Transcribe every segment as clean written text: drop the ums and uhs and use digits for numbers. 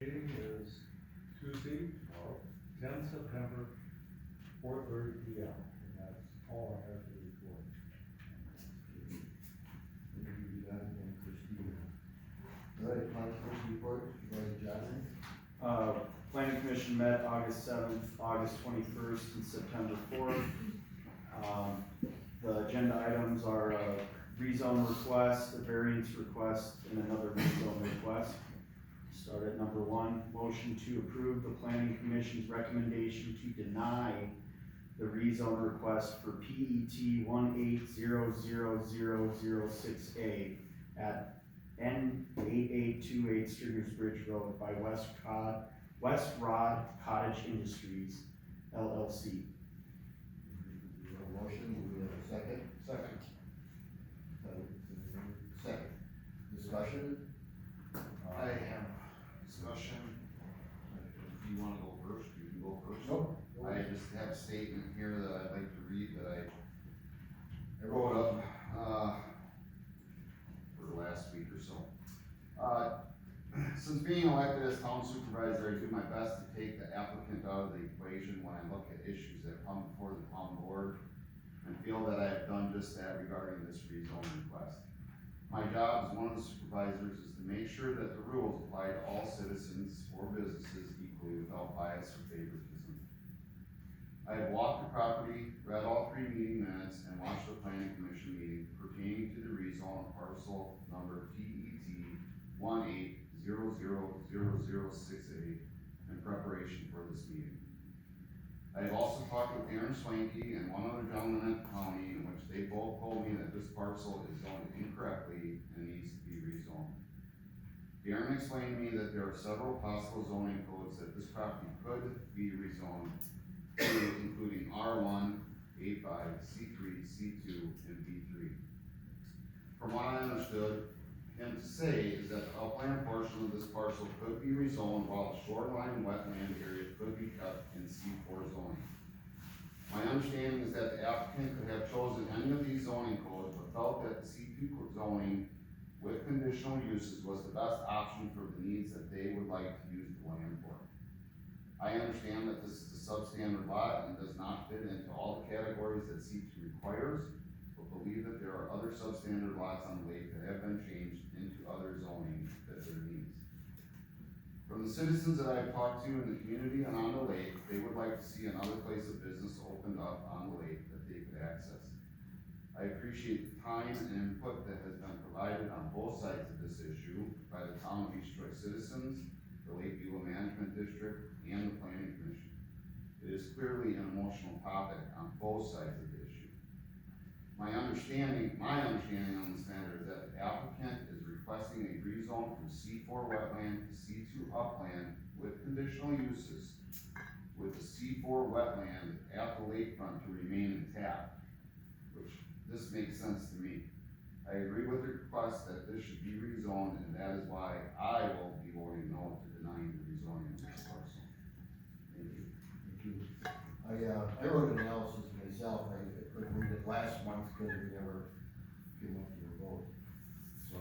Meeting is Tuesday, 10 September, 4:30 P.M. And that's all I have to report. Thank you, John, and Christina. All right, planning commission report, Supervisor Johnson. Planning commission met August 7th, August 21st, and September 4th. The agenda items are a rezone request, a variance request, and another rezone request. Start at number 1, motion to approve the planning commission's recommendation to deny the rezone request for PET 1800006A at N8828 Stringers Bridge Road by West Rod Cottage Industries, LLC. We have a motion, do we have a second? Second. Second. Discussion? I have discussion. If you wanna go first, you can go first. Nope. I just have a statement here that I'd like to read that I wrote up, for the last week or so. Since being elected as town supervisor, I do my best to take the applicant out of the equation when I look at issues that come before the town board, and feel that I have done just that regarding this rezone request. My job as one of the supervisors is to make sure that the rules apply to all citizens or businesses equally without bias or favoritism. I have walked the property, read all 3 meeting minutes, and watched the planning commission meeting pertaining to the rezone of parcel number PET 1800006A in preparation for this meeting. I have also talked with Aaron Swanky and one other gentleman at the county, in which they both told me that this parcel is zoned incorrectly and needs to be rezoned. Aaron explained to me that there are several possible zoning codes that this property could be rezoned to, including R1, A5, C3, C2, and B3. From what I understood him to say is that the upland portion of this parcel could be rezoned while the shoreline and wetland area could be kept in C4 zoning. My understanding is that the applicant could have chosen any of these zoning codes, but felt that the C2 zoning with conditional uses was the best option for the needs that they would like to use the land for. I understand that this is a substandard lot and does not fit into all the categories that C2 requires, but believe that there are other substandard lots on the lake that have been changed into other zoning that their needs. From the citizens that I have talked to in the community and on the lake, they would like to see another place of business opened up on the lake that they could access. I appreciate the time and input that has been provided on both sides of this issue by the town of East Troy citizens, the Lake Beulah Management District, and the Planning Commission. It is clearly an emotional topic on both sides of the issue. My understanding on this matter is that the applicant is requesting a rezone from C4 wetland to C2 upland with conditional uses, with the C4 wetland at the lakefront to remain intact, which this makes sense to me. I agree with the request that this should be rezoned, and that is why I will be voting no to denying the rezoning of this parcel. Thank you. Thank you. I wrote an analysis myself, I couldn't read it last month because we never came up to a vote. So,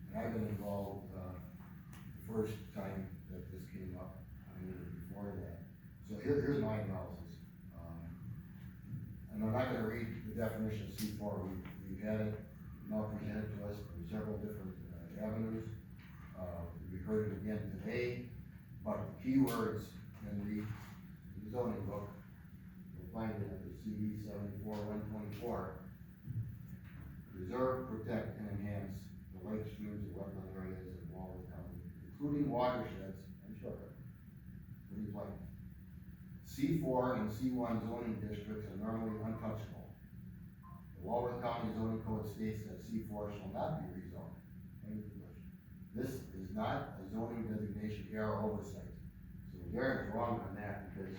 and I've been involved, the first time that this came up, I mean, before that. So here's my analysis. And I'm not gonna read the definition of C4, we've had it now presented to us from several different avenues. We heard it again today, but the keywords in the zoning book, you'll find it at the CD 74-124. Preserve, protect, and enhance the lakes, streams, and wetland areas of Walworth County, including watersheds and shoreline. What do you like? C4 and C1 zoning districts are normally untouchable. The Walworth County zoning code states that C4 shall not be rezoned. This is not a zoning designation error oversight. So Darren's wrong on that because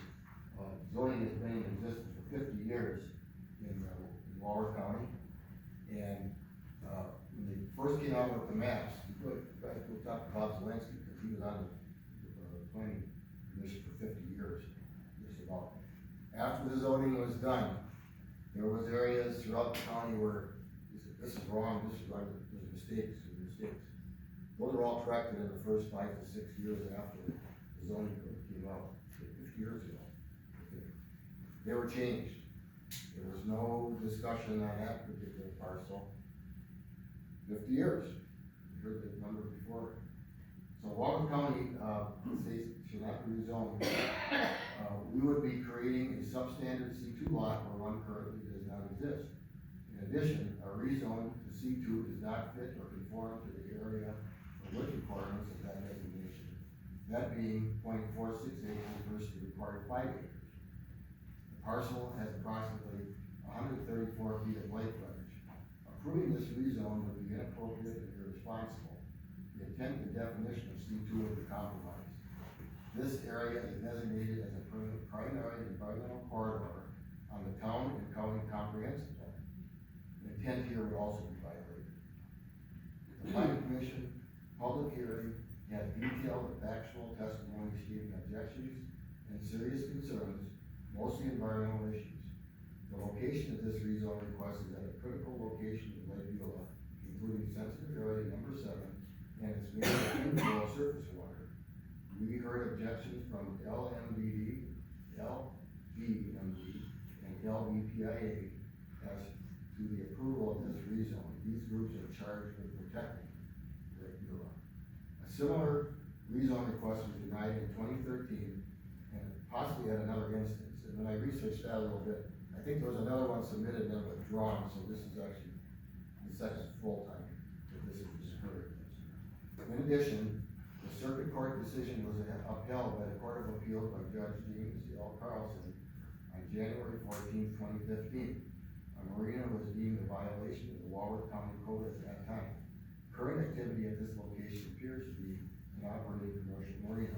zoning has been in existence for 50 years in Walworth County. And when they first came out with the maps, you guys go talk to Bob Zelensky because he was on the planning commission for 50 years, just about. After the zoning was done, there was areas throughout the county where they said, this is wrong, this is right, there's mistakes. Those are all corrected in the first 5 to 6 years after the zoning code came out, 50 years ago. They were changed. There was no discussion on that particular parcel. 50 years, you heard the number before. So Walton County, states should not be rezoned. We would be creating a substandard C2 lot where one currently does not exist. In addition, a rezone to C2 does not fit or conform to the area or width requirements of that designation. That being 0.46 acres versus the required 5 acres. The parcel has approximately 134 feet of lake frontage. Approving this rezone would be inappropriate and irresponsible. The intent and definition of C2 would be compromised. This area is designated as a primary environmental corridor on the town and county comprehensive plan. The intent here would also be violated. The planning commission, public hearing, had detailed and factual testimony stating objections and serious concerns, mostly environmental issues. The location of this rezone request is at a critical location in Lake Beulah, including sensitive area number 7 and its main inflow of surface water. We heard objections from LMDD, LBMD, and LBPIA as to the approval of this rezone. These groups are charged with protecting Lake Beulah. A similar rezone request was denied in 2013 and possibly at another instance. And when I researched that a little bit, I think there was another one submitted and then withdrawn, so this is actually the second full time that this has been heard. In addition, the circuit court decision was upheld by the Court of Appeals by Judge James L. Carlson on January 14, 2015. A marina was deemed a violation of the Walworth County Code at that time. Current activity at this location appears to be an operating commercial marina.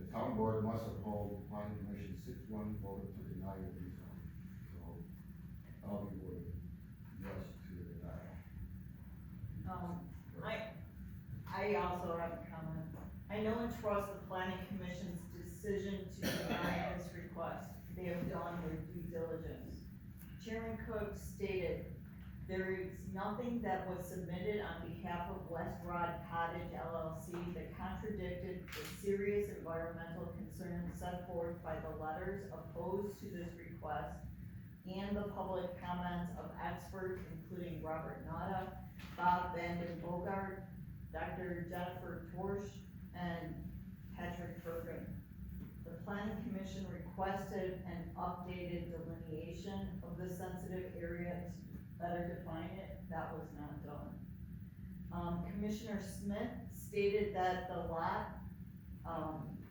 The town board must uphold planning commission 6-1 vote to deny the rezone. So, I'll be voting yes to the denial. I also have a comment. I know and trust the planning commission's decision to deny this request. They have done their due diligence. Chairman Cook stated, there is nothing that was submitted on behalf of West Rod Cottage LLC that contradicted the serious environmental concerns set forth by the letters opposed to this request and the public comments of experts including Robert Nada, Bob Vanden Bogart, Dr. Jennifer Torsch, and Patrick Bergen. The planning commission requested an updated delineation of the sensitive area to better define it. That was not done. Commissioner Smith stated that the lot,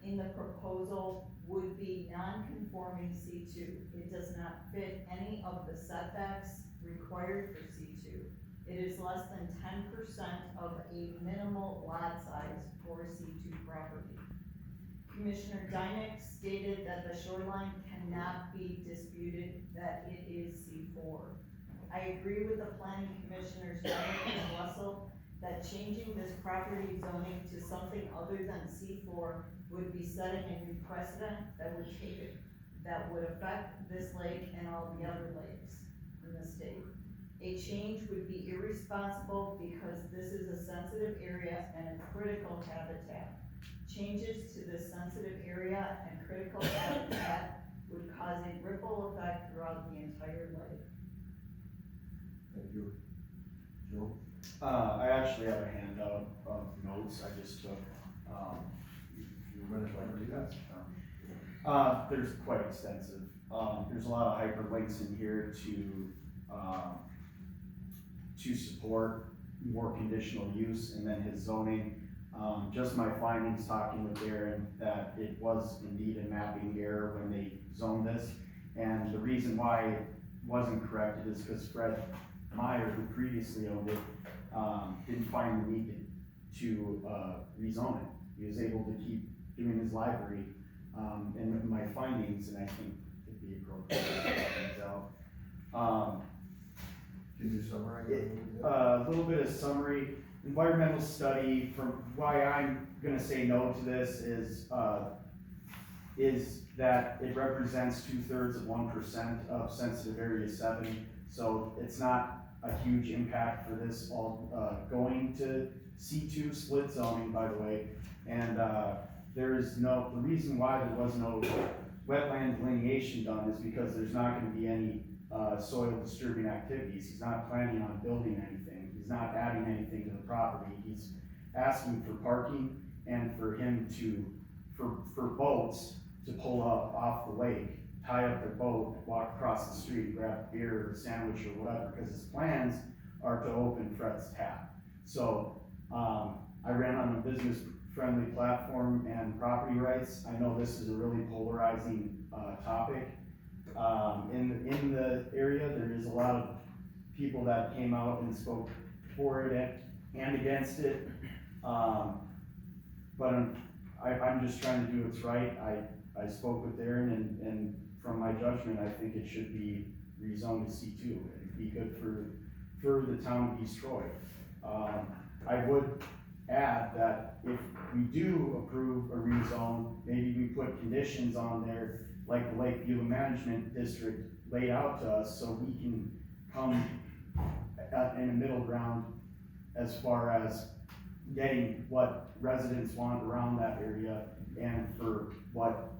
in the proposal would be non-conforming C2. It does not fit any of the setbacks required for C2. It is less than 10% of a minimal lot size for C2 property. Commissioner Dynick stated that the shoreline cannot be disputed, that it is C4. I agree with the planning commissioners Dynick and Russell that changing this property zoning to something other than C4 would be setting a new precedent that would affect this lake and all the other lakes in the state. A change would be irresponsible because this is a sensitive area and a critical habitat. Changes to this sensitive area and critical habitat would cause a ripple effect throughout the entire lake. Thank you. Joe? I actually have a handout of notes I just took, You run it like you guys. there's quite extensive. There's a lot of hyperlinks in here to support more conditional use, and then his zoning. Just my findings talking with Darren, that it was indeed a mapping error when they zoned this. And the reason why it wasn't corrected is because Fred Meyer, who previously owned it, didn't find the need to rezone it. He was able to keep doing his library, and my findings, and I think it'd be appropriate to check things out. Can you summarize it a little bit? A little bit of summary. Environmental study, from why I'm gonna say no to this is that it represents 2/3 of 1% of sensitive area 7. So it's not a huge impact for this all going to C2 split zoning, by the way, and, the reason why there was no wetland delineation done is because there's not gonna be any, soil disturbing activities. He's not planning on building anything, he's not adding anything to the property, he's asking for parking and for him to, for boats to pull up off the lake, tie up their boat, walk across the street, grab a beer or a sandwich or whatever, because his plans are to open Fred's Tap. So, I ran on a business-friendly platform and property rights. I know this is a really polarizing, topic. In the area, there is a lot of people that came out and spoke for it and against it. But I'm just trying to do what's right. I spoke with Darren and from my judgment, I think it should be rezoned to C2. It'd be good for the town of East Troy. I would add that if we do approve a rezone, maybe we put conditions on there, like the Lake Beulah Management District laid out to us, so we can come in a middle ground as far as getting what residents want around that area and for what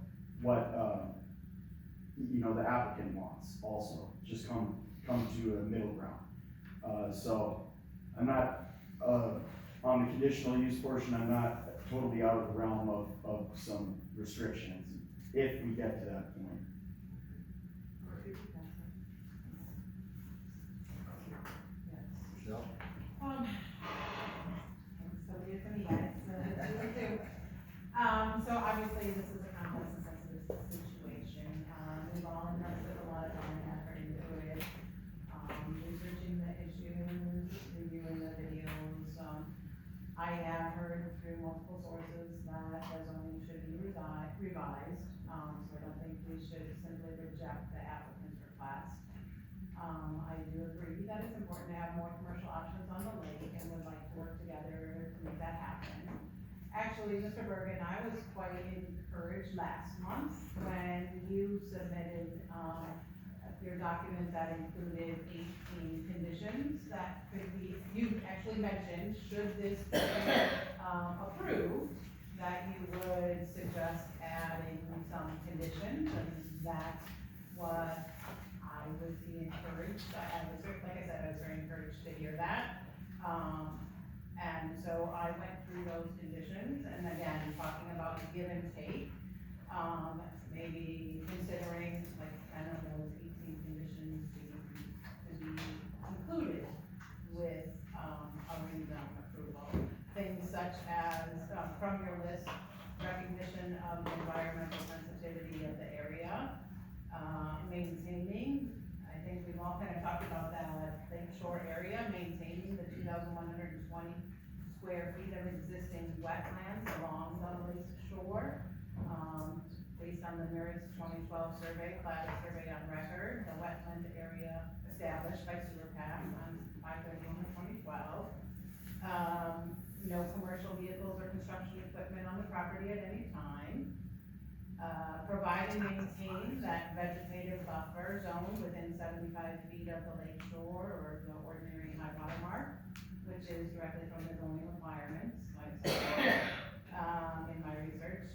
the applicant wants also, just come to a middle ground. So I'm not, on the conditional use portion, I'm not totally out of the realm of some restrictions, if we get to that point. Michelle? So it is for me, guys, so obviously this is a complex and sensitive situation, we've all invested a lot of time and effort into it, researching the issues, reviewing the videos, I have heard through multiple sources that the zoning should be revised, so I don't think we should simply reject the applicant's request. I do agree that it's important to have more commercial options on the lake and would like to work together to make that happen. Actually, Mr. Bergen, I was quite encouraged last month when you submitted, your document that included 18 conditions that could be, you actually mentioned, should this be, approved, that you would suggest adding some conditions, and that's what I would be encouraged, like I said, I was very encouraged to hear that. And so I went through those conditions, and again, talking about the give and take, maybe considering like 10 of those 18 conditions to be included with, a rezone approval. Things such as, from your list, recognition of the environmental sensitivity of the area, maintaining, I think we've all kind of talked about that Lake Shore area, maintaining the 2,120 square feet of existing wetlands along the lake shore. Based on the MERIT's 2012 survey, climate survey on record, the wetland area established by Sewer Pack on 5/31/2012. No commercial vehicles or construction equipment on the property at any time. Provide and maintain that vegetative buffer zone within 75 feet of the lake shore or the ordinary high water mark, which is directly from the zoning requirements, like I said, in my research.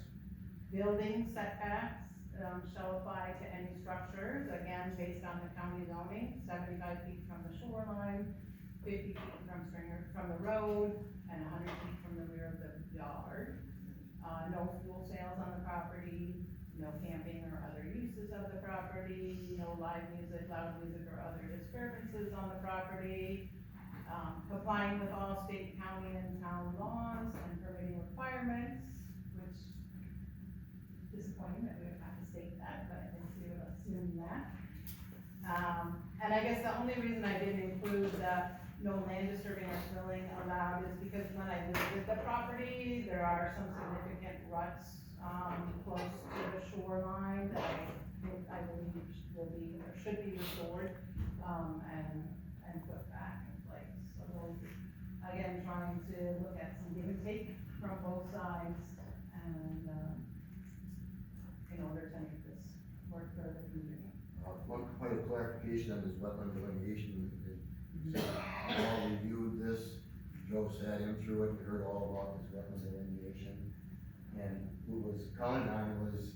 Building setbacks, shall apply to any structures, again, based on the county zoning, 75 feet from the shoreline, 50 feet from the road, and 100 feet from the rear of the yard. No fuel sales on the property, no camping or other uses of the property, no live music, loud music, or other disturbances on the property. Complying with all state, county, and town laws and permitting requirements, which disappointing that we would have to state that, but I think we would assume that. And I guess the only reason I didn't include the no land disturbing or filling allowed is because when I visited the property, there are some significant ruts, close to the shoreline that I believe will be, or should be restored, and put back in place. So again, trying to look at some give and take from both sides and, in order to make this work for the community. One point of clarification on this wetland delineation, is you all reviewed this, Joe sat in through it, wetland delineation. And what was counted on was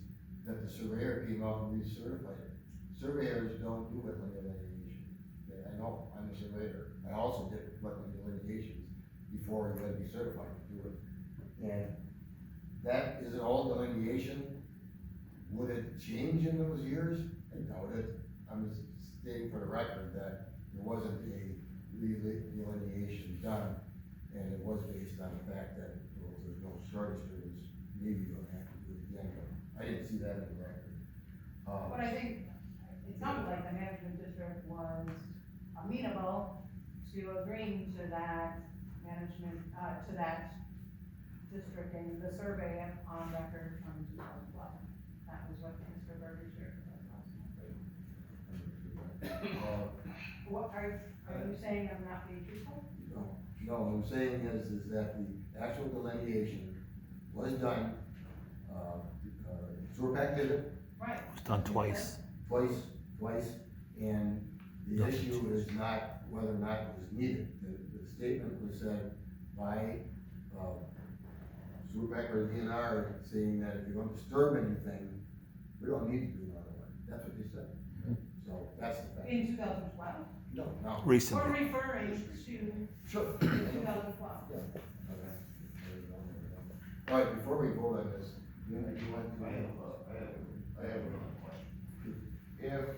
that the surveyor came out and recertified it. Surveyors don't do wetland delineation. Yeah, I know, I'm a surveyor, I also did wetland delineations before you had to be certified to do it. And that is an old delineation. Would it change in those years? I doubt it. I'm just stating for the record that there wasn't a delineation done, and it was based on the fact that, well, if there's no shortage, there was maybe gonna have to do it again, but I didn't see that in the record. But I think, it sounded like the management district was amenable to agreeing to that management, to that district and the survey on record from 2012. That was what Mr. Berger shared with us last night. What, are you saying I'm not being truthful? No, what I'm saying is that the actual delineation was done, Zurpack did it Right. It's done twice. twice, and the issue is not whether or not it was needed. The statement was said by, Zurpack or DNR saying that if you don't disturb anything, we don't need to do another one. That's what they said. So that's the fact. In 2012? No, no. Or Recently. referring to Sure. 2012? Okay. All right, before we vote on this, you want to? I have another question.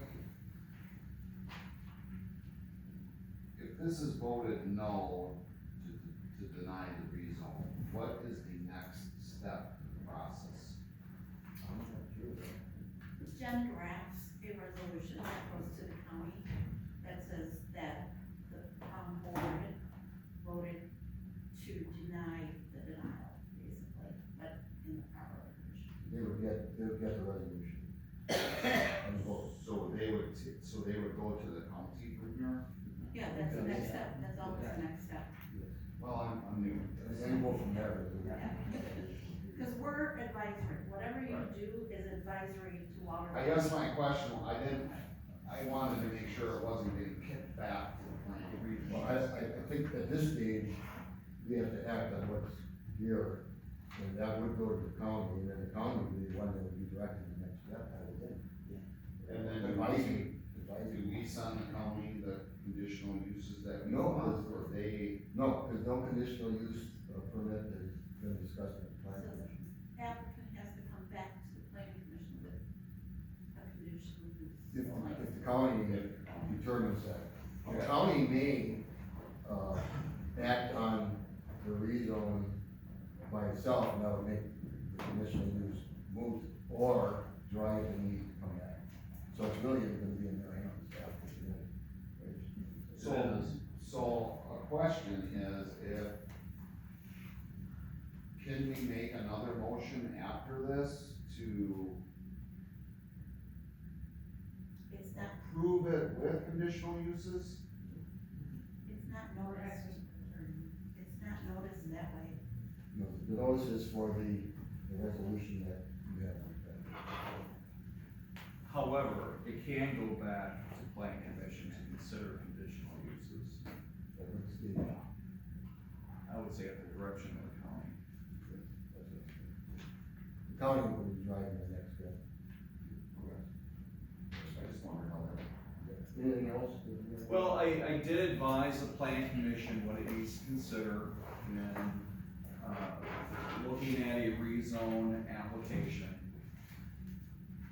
If this is voted no to deny the rezone, what is the next step in the process? Jen drafts a resolution that goes to the county that says that the board voted to deny the denial, basically, but in the power of commission. They would get the resolution. And vote. So they would go to the county from here? Yeah, that's the next step, that's always the next step. Well, I'm new. And then go from there. Because we're advisory, whatever you do is advisory to water. I guess my question, I wanted to make sure it wasn't getting kicked back to the planning. Well, I think at this stage, we have to act on what's here, and that would go to the county, and then the county would be the one that would be directing the next step, I would think. And then Advising. do we send the county the conditional uses that we No. want, or they? No, there's no conditional use permit that has been discussed at the planning commission. Applicant has to come back to the planning commission with a conditional use. If the county determines that. The county may, act on the rezone by itself, and that would make the conditional use moot, or drive the need to come back. So it's really gonna be in their hands after the So a question is, can we make another motion after this to It's not, approve it with conditional uses? it's not noticed, it's not noticed that way. The notice is for the resolution that you have. However, it can go back to planning commission to consider conditional uses. I would say at the direction of the county. The county will be driving the next step. I just wondered how that. Anything else? Well, I did advise the planning commission what it needs to consider when, looking at a rezone application.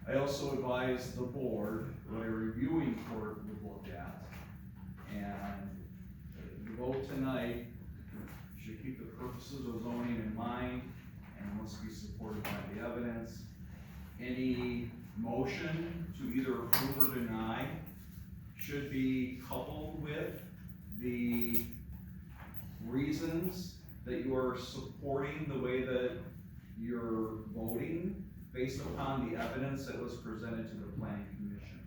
I also advised the board what a reviewing court would look at. And the vote tonight should keep the purposes of zoning in mind and must be supported by the evidence. Any motion to either approve or deny should be coupled with the reasons that you are supporting the way that you're voting based upon the evidence that was presented to the planning commission.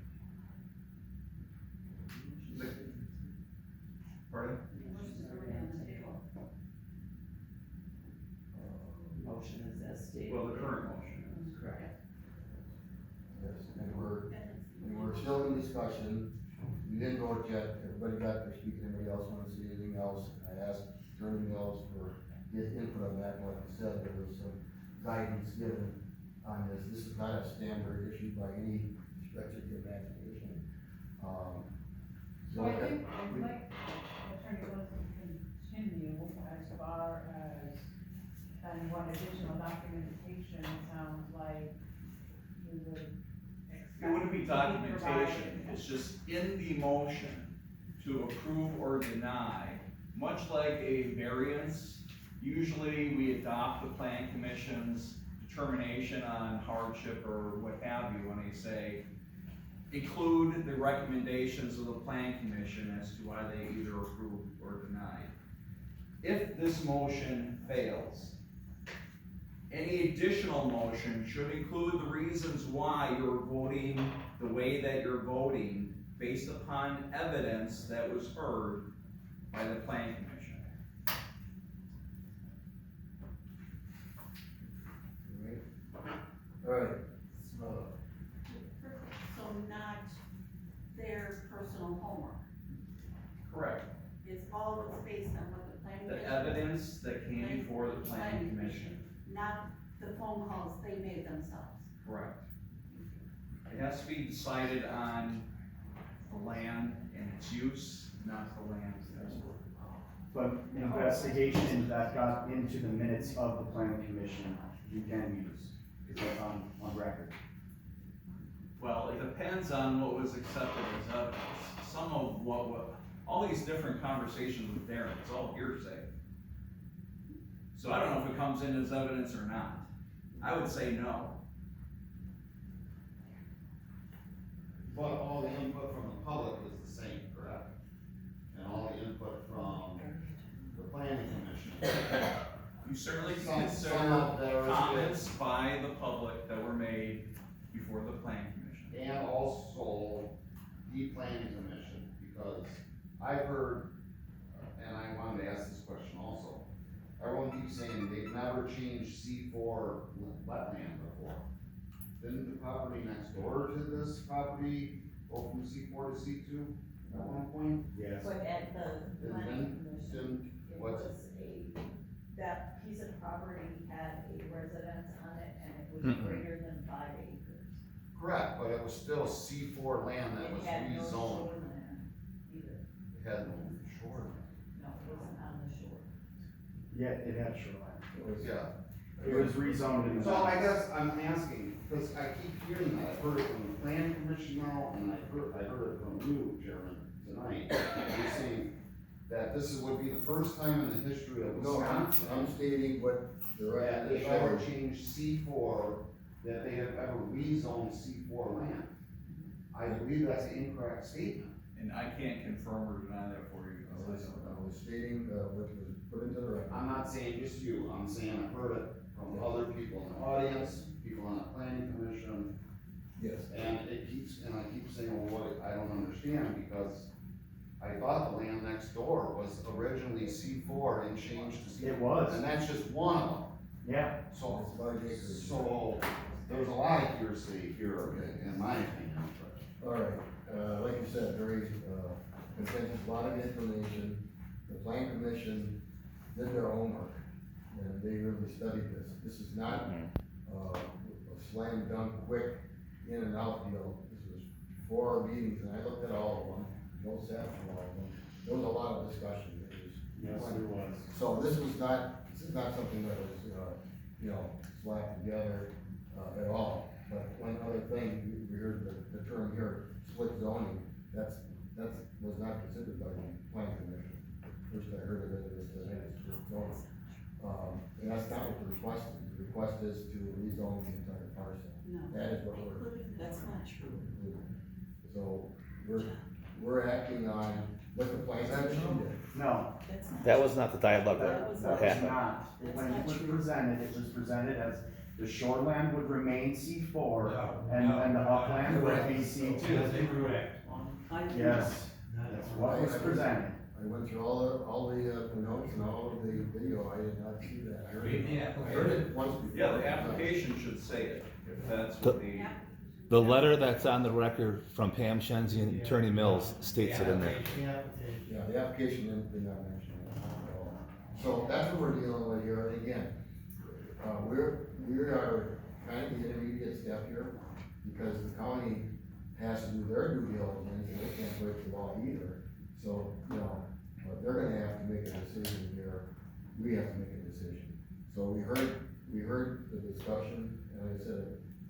Pardon? Motion's already on the table. Motion is as stated. Well, the current motion is. Correct. Yes, and we're still in discussion. We didn't vote yet. Everybody got their speak. Anybody else want to see anything else? I asked Attorney Mills for get input on that, and like you said, there was some guidance given on this. This is not a standard issue by any stretch of the imagination. So I think I'd like Attorney Wilson to continue as far as, and one additional documentation, it sounds like you would expect. It wouldn't be to documentation, provided. it's just in the motion to approve or deny, much like a variance. Usually we adopt the plan commission's determination on hardship or what have you, when they say, include the recommendations of the plan commission as to why they either approve or deny. If this motion fails, any additional motion should include the reasons why you're voting the way that you're voting based upon evidence that was heard by the plan commission. Alright, So not their personal homework, Correct. it's all what's based on what the planning. The commission- evidence that came before the planning commission. Not the phone calls they made themselves. Correct. It has to be decided on the land and its use, not the land as well. But investigation that got into the minutes of the planning commission, you can use, because that's on record. Well, it depends on what was accepted as evidence. Some of all these different conversations with Darren, it's all hearsay. So I don't know if it comes in as evidence or not. I would say no. But all the input from the public was the same, correct? And all the input from the planning commission. You certainly can Some consider of those- comments by the public that were made before the planning commission. And also the planning commission, because I've heard, and I wanted to ask this question also. Everyone keeps saying they've never changed C4 wetland before. Didn't the property next door to this property go from C4 to C2 at one point? Yes. But at the planning commission, Didn't, it what's, was that piece of property had a residence on it and it was greater than 5 acres. correct, but it was still C4 land that It was had no rezoned. shoreline either. It had no shore. No, it wasn't on the shore. Yeah, it had shoreline. Yeah. It was rezoned in the. So I guess I'm asking, because I keep hearing that, I've heard it from the planning commission now, and I heard it from you, Chairman, tonight. You're saying that this would be the first time in the history of no, I'm Wisconsin stating what the that record they've ever shows. changed C4, that they have ever rezoned C4 land. I believe that's an incorrect statement. And I can't confirm or deny that for you. I was stating, what was put into the record. I'm not saying just you, I'm saying I've heard it from other people in the audience, people on the planning commission, Yes. and I keep saying, well, what, I don't understand, because I thought the land next door was originally C4 and changed to C4. It was. And that's just one of them, Yeah, so, It's 5 acres. so, there's a lot of hearsay here, in my opinion. Alright, like you said, very, consensus, a lot of information. The plan commission did their homework, and they really studied this. This is not, a slam dunk, quick, in and out deal. This was 4 meetings, and I looked at all of them, no sat through all of them. There was a lot of discussion. It was, yes, there was. so this is not something that was, slapped together, at all. But one other thing, we heard the term here, split zoning, that was not considered by the planning commission. First I heard of it, was split zoning. And that's not what the request is. The request is to rezone the entire parcel. No. That is what we're. That's not true. So, we're acting on what the planning commission did. No, That was not the dialogue that was that happened. not. When it was presented, it was presented as the shoreland would remain C4 and the upland would be C2. Yes, that's what was presented. I went through all the notes and all of the video, I did not see that. I heard it once before. Yeah, the application should say it, if that's what the, The letter that's on the record from Pam Shenzi and Attorney Mills states it in there. Yeah, the application did not mention that at all. So that's what we're dealing with here, and again, we are kind of the intermediate step here, because the county has to do their due diligence, and they can't break the law either. So, but they're gonna have to make a decision here, we have to make a decision. So we heard the discussion, and like I said,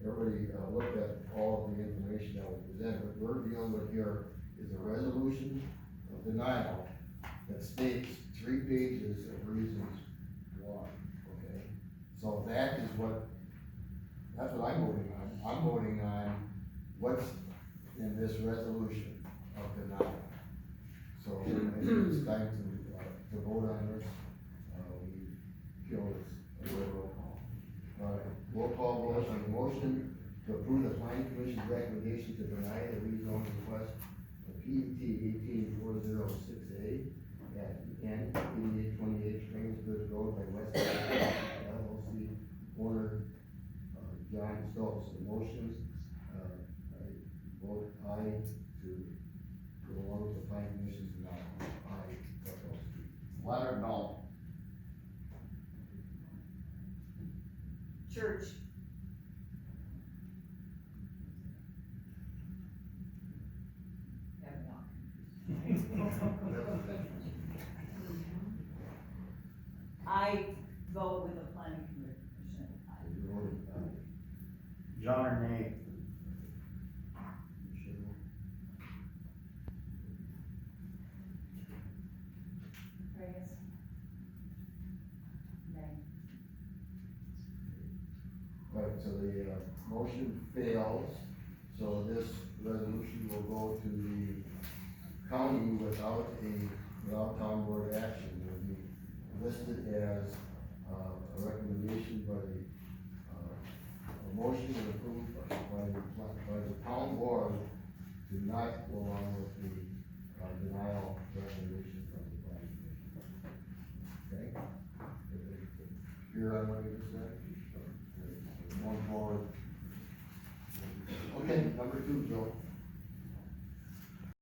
everybody, looked at all of the information that was presented. What we're dealing with here is a resolution of denial that states 3 pages of reasons why, okay? So that's what I'm voting on. I'm voting on what's in this resolution of denial. So I think it's time to vote on this. We feel it's a roll call. Roll call vote on the motion to approve the planning commission's recommendation to deny the rezoning request of PUT 18406A at N 8828 Springersburg Road by West LLC, owner, John Stokes. The motion, I vote aye to go along with the planning commission's denial. Aye, Stokes. Leonard, no. Church, I vote with the planning commission. You voted aye. John or nay? Michelle? Reyes? Nay. Right, so the, motion fails, so this resolution will go to the county without town board action. It will be listed as, a recommendation by the, a motion and approved by the town board to not go along with the, denial recommendation from the planning commission. Okay? You're on what you just said? One forward. Okay, number 2, Joe.